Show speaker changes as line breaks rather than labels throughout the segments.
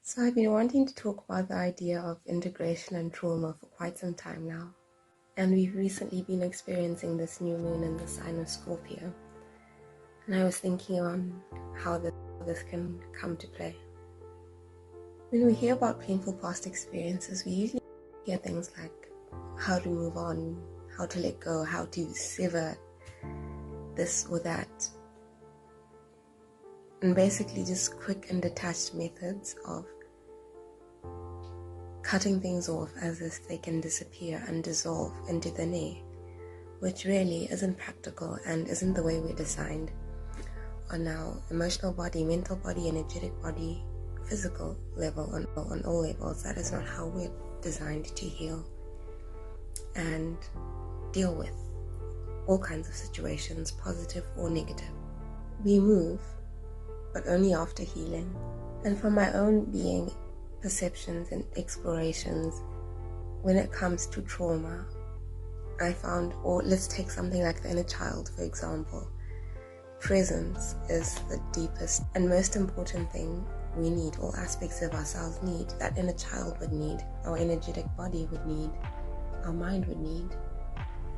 So I've been wanting to talk about the idea of integration and trauma for quite some time now. And we've recently been experiencing this new moon in the sign of Scorpio. And I was thinking on how this can come to play. When we hear about painful past experiences, we usually hear things like how to move on, how to let go, how to sever this or that. And basically just quick and detached methods of cutting things off as if they can disappear and dissolve into thin air, which really isn't practical and isn't the way we're designed on our emotional body, mental body, energetic body, physical level, on all levels. That is not how we're designed to heal and deal with all kinds of situations, positive or negative. We move, but only after healing. And from my own being, perceptions and explorations, when it comes to trauma, I found, or let's take something like the inner child, for example. Presence is the deepest and most important thing we need, all aspects of ourselves need. That inner child would need, our energetic body would need, our mind would need.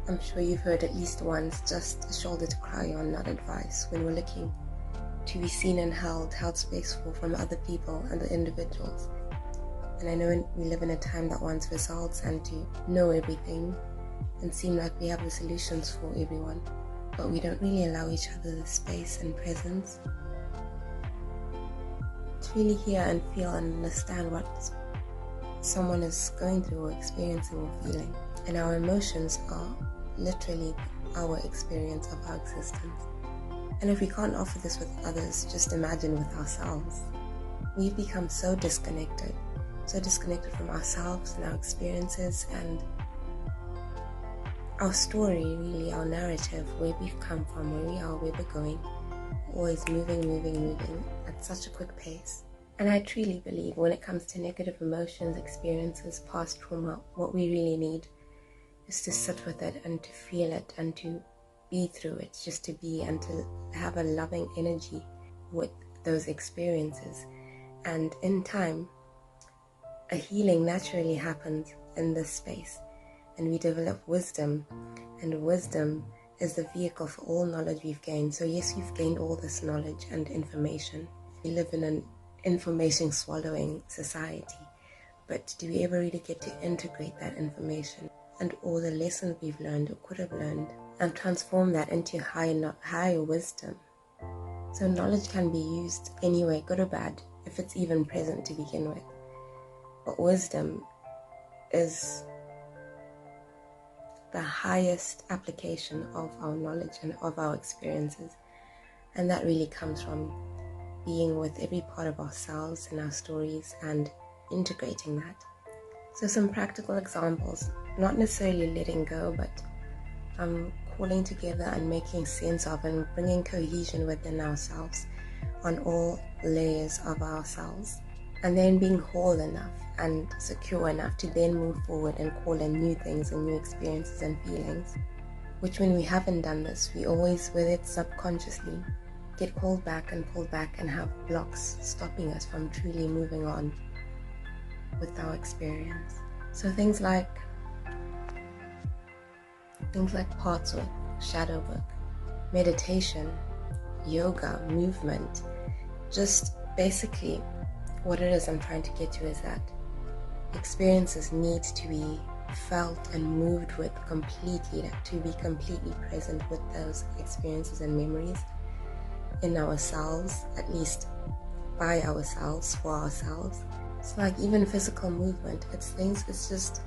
I'm sure you've heard at least once, just a shoulder to cry on, not advice, when we're looking to be seen and held space for from other people and the individuals. And I know we live in a time that wants results and to know everything and seem like we have the solutions for everyone, but we don't really allow each other the space and presence to really hear and feel and understand what someone is going through or experiencing or feeling. And our emotions are literally our experience of our existence. And if we can't offer this with others, just imagine with ourselves. We've become so disconnected from ourselves and our experiences and our story, really, our narrative, where we've come from, where we are, where we're going, always moving at such a quick pace. And I truly believe when it comes to negative emotions, experiences, past trauma, what we really need is to sit with it and to feel it and to be through it, just to be and to have a loving energy with those experiences. And in time, a healing naturally happens in this space, and we develop wisdom, and wisdom is the vehicle for all knowledge we've gained. So yes, you've gained all this knowledge and information. We live in an information swallowing society, but do we ever really get to integrate that information and all the lessons we've learned or could have learned and transform that into higher wisdom? So knowledge can be used anyway, good or bad, if it's even present to begin with. But wisdom is the highest application of our knowledge and of our experiences. And that really comes from being with every part of ourselves and our stories and integrating that. So some practical examples, not necessarily letting go, but calling together and making sense of and bringing cohesion within ourselves on all layers of ourselves. And then being whole enough and secure enough to then move forward and call in new things and new experiences and feelings. Which when we haven't done this, we always, whether it's subconsciously, get pulled back and have blocks stopping us from truly moving on with our experience. So things like parts work, shadow work, meditation, yoga, movement, just basically what it is I'm trying to get to is that experiences need to be felt and moved with completely, to be completely present with those experiences and memories in ourselves, at least by ourselves, for ourselves. It's like even physical movement, it's just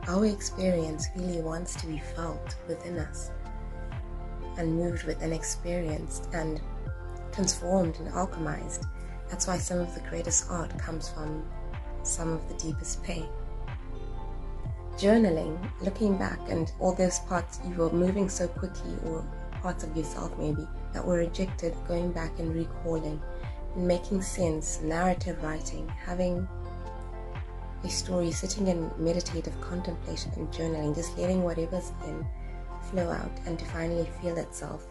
our experience really wants to be felt within us and moved with and experienced and transformed and alchemized. That's why some of the greatest art comes from some of the deepest pain. Journaling, looking back and all those parts you were moving so quickly, or parts of yourself maybe that were rejected, going back and recalling and making sense, narrative writing, having a story, sitting in meditative contemplation and journaling, just letting whatever's in flow out and to finally feel itself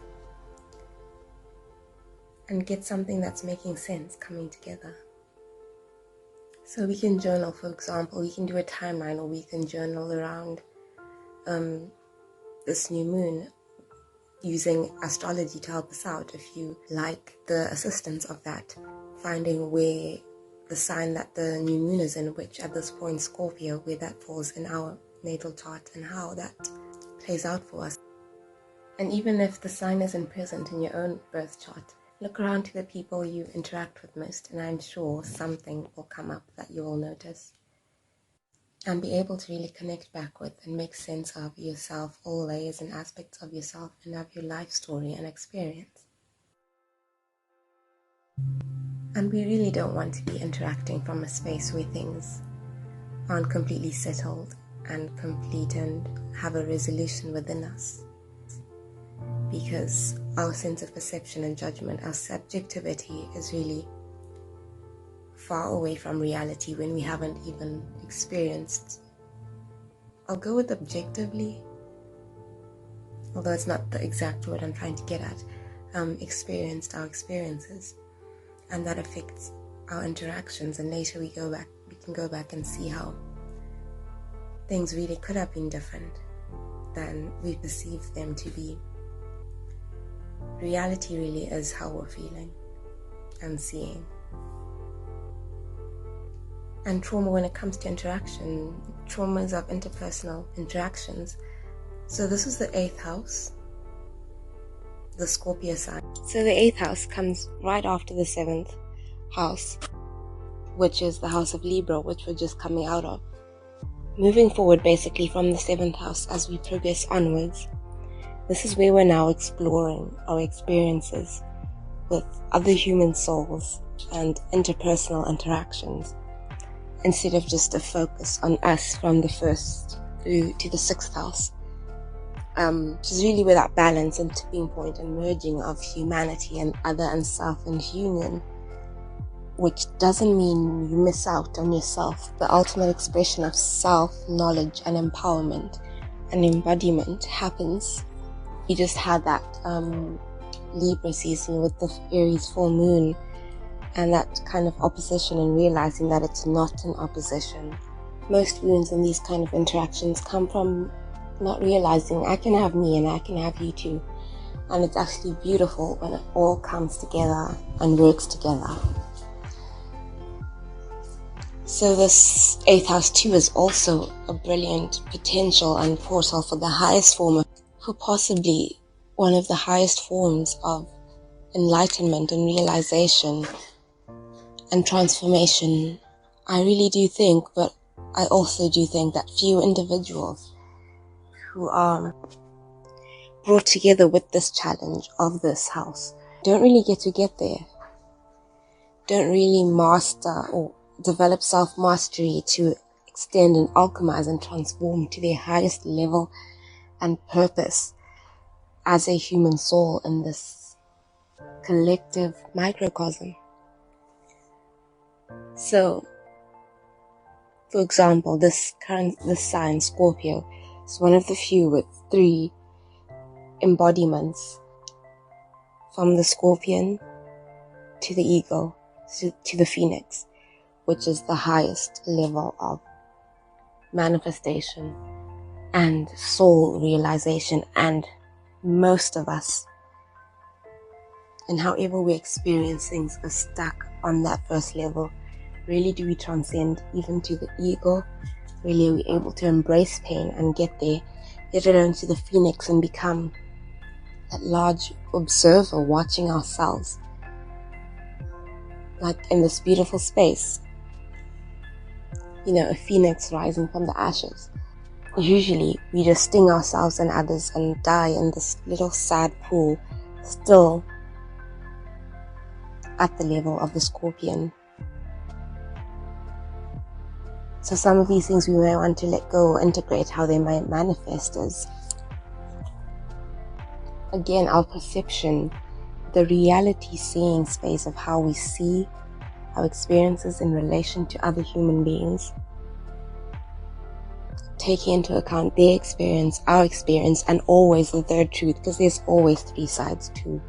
and get something that's making sense coming together. So we can journal, for example, we can do a timeline, or we can journal around this new moon using astrology to help us out, if you like the assistance of that, finding where the sign that the new moon is in, which at this point Scorpio, where that falls in our natal chart and how that plays out for us. And even if the sign isn't present in your own birth chart, look around to the people you interact with most, and I'm sure something will come up that you will notice and be able to really connect back with and make sense of yourself, all layers and aspects of yourself and of your life story and experience. And we really don't want to be interacting from a space where things aren't completely settled and complete and have a resolution within us, because our sense of perception and judgment, our subjectivity, is really far away from reality when we haven't even experienced, I'll go with objectively, although it's not the exact word I'm trying to get at, experienced our experiences, and that affects our interactions. And later we can go back and see how things really could have been different than we perceive them to be. Reality really is how we're feeling and seeing. And trauma, when it comes to interaction, traumas of interpersonal interactions. So this is the 8th house, the Scorpio sign. So the 8th house comes right after the 7th house, which is the house of Libra, which we're just coming out of. Moving forward basically from the 7th house as we progress onwards, this is where we're now exploring our experiences with other human souls and interpersonal interactions, instead of just a focus on us from the 1st through to the 6th house, which is really where that balance and tipping point and merging of humanity and other and self and union, which doesn't mean you miss out on yourself. The ultimate expression of self-knowledge and empowerment and embodiment happens. We just had that Libra season with the Aries full moon, and that kind of opposition, and realizing that it's not an opposition. Most wounds in these kind of interactions come from not realizing I can have me and I can have you too. And it's actually beautiful when it all comes together and works together. So this 8th house too is also a brilliant potential and portal for the highest form for possibly one of the highest forms of enlightenment and realization and transformation. I really do think, but I also do think that few individuals who are brought together with this challenge of this house don't really get there, don't really master or develop self-mastery to extend and alchemize and transform to their highest level and purpose as a human soul in this collective microcosm. So, for example, this sign, Scorpio, is one of the few with 3 embodiments, from the scorpion to the eagle to the phoenix, which is the highest level of manifestation and soul realization. And most of us, and however we experience things, are stuck on that first level. Really do we transcend even to the ego? Really are we able to embrace pain and get there, let alone to the phoenix and become that large observer watching ourselves, like in this beautiful space, a phoenix rising from the ashes. Usually we just sting ourselves and others and die in this little sad pool, still at the level of the scorpion. So some of these things we may want to let go or integrate how they might manifest as, again, our perception, the reality seeing space of how we see our experiences in relation to other human beings, taking into account their experience, our experience, and always the third truth, because there's always 3 sides to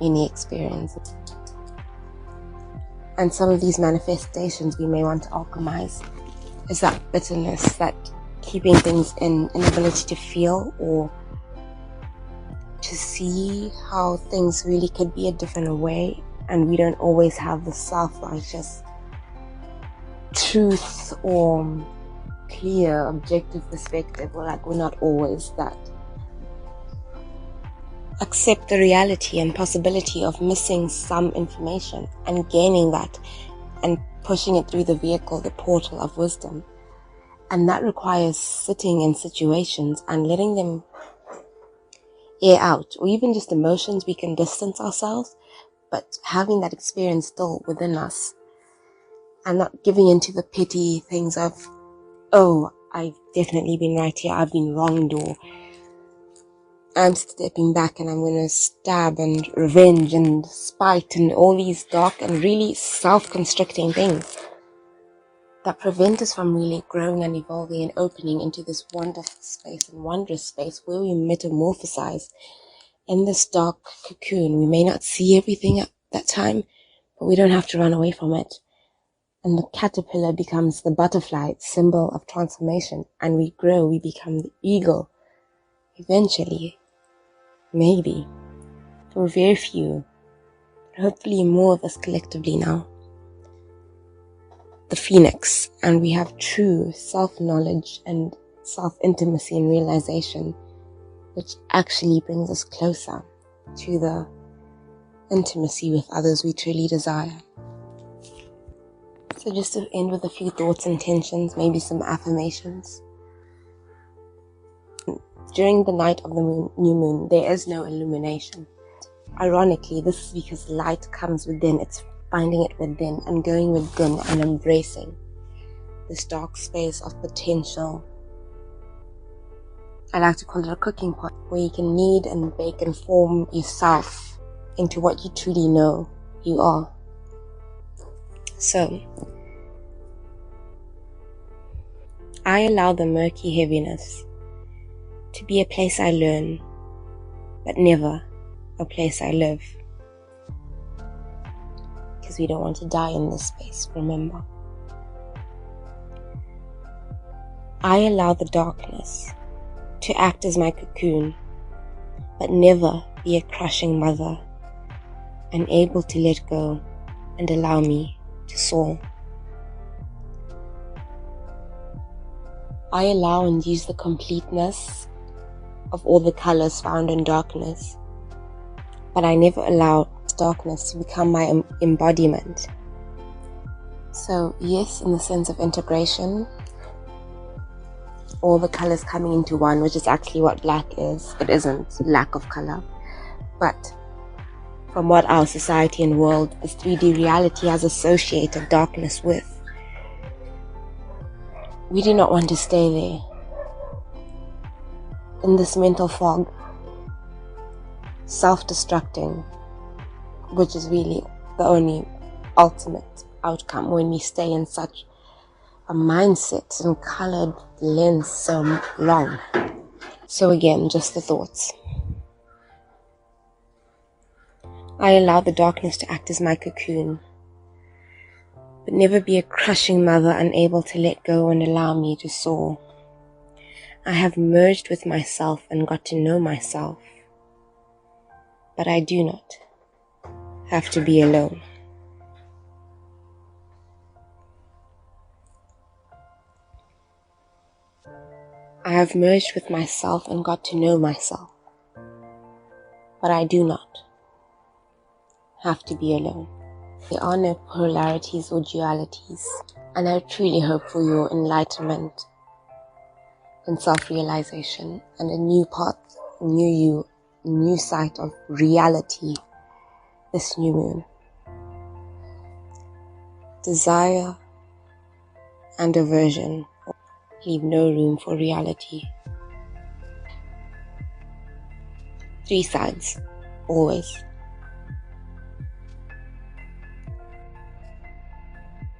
any experience. And some of these manifestations we may want to alchemize is that bitterness, that keeping things in, inability to feel or to see how things really could be a different way, and we don't always have the self-righteous truth or clear objective perspective, or like we're not always that. Accept the reality and possibility of missing some information and gaining that and pushing it through the vehicle, the portal of wisdom. And that requires sitting in situations and letting them air out, or even just emotions. We can distance ourselves, but having that experience still within us and not giving into the petty things of, oh, I've definitely been right here, I've been wronged, or I'm stepping back and I'm going to stab and revenge and spite and all these dark and really self-constricting things that prevent us from really growing and evolving and opening into this wonderful space and wondrous space where we metamorphosize in this dark cocoon. We may not see everything at that time, but we don't have to run away from it. And the caterpillar becomes the butterfly, symbol of transformation, and we grow, we become the eagle. Eventually, maybe, for very few, but hopefully more of us collectively now, the phoenix, and we have true self-knowledge and self-intimacy and realization, which actually brings us closer to the intimacy with others we truly desire. So just to end with a few thoughts, intentions, maybe some affirmations. During the night of the new moon, there is no illumination. Ironically, this is because light comes within. It's finding it within and going within and embracing this dark space of potential. I like to call it a cooking pot, where you can knead and bake and form yourself into what you truly know you are. So, I allow the murky heaviness to be a place I learn, but never a place I live. Because we don't want to die in this space, remember. I allow the darkness to act as my cocoon, but never be a crushing mother, unable to let go and allow me to soar. I allow and use the completeness of all the colors found in darkness, but I never allow darkness to become my embodiment. So yes, in the sense of integration, all the colors coming into one, which is actually what black is. It isn't lack of color, but from what our society and world, this 3D reality has associated darkness with, we do not want to stay there in this mental fog, self-destructing, which is really the only ultimate outcome when we stay in such a mindset and colored lens so long. So again, just the thoughts. I allow the darkness to act as my cocoon, but never be a crushing mother unable to let go and allow me to soar. I have merged with myself and got to know myself, but I do not have to be alone. I have merged with myself and got to know myself, but I do not have to be alone. There are no polarities or dualities, and I truly hope for your enlightenment and self-realization and a new path, new you, new sight of reality this new moon. Desire and aversion leave no room for reality. 3 sides, always.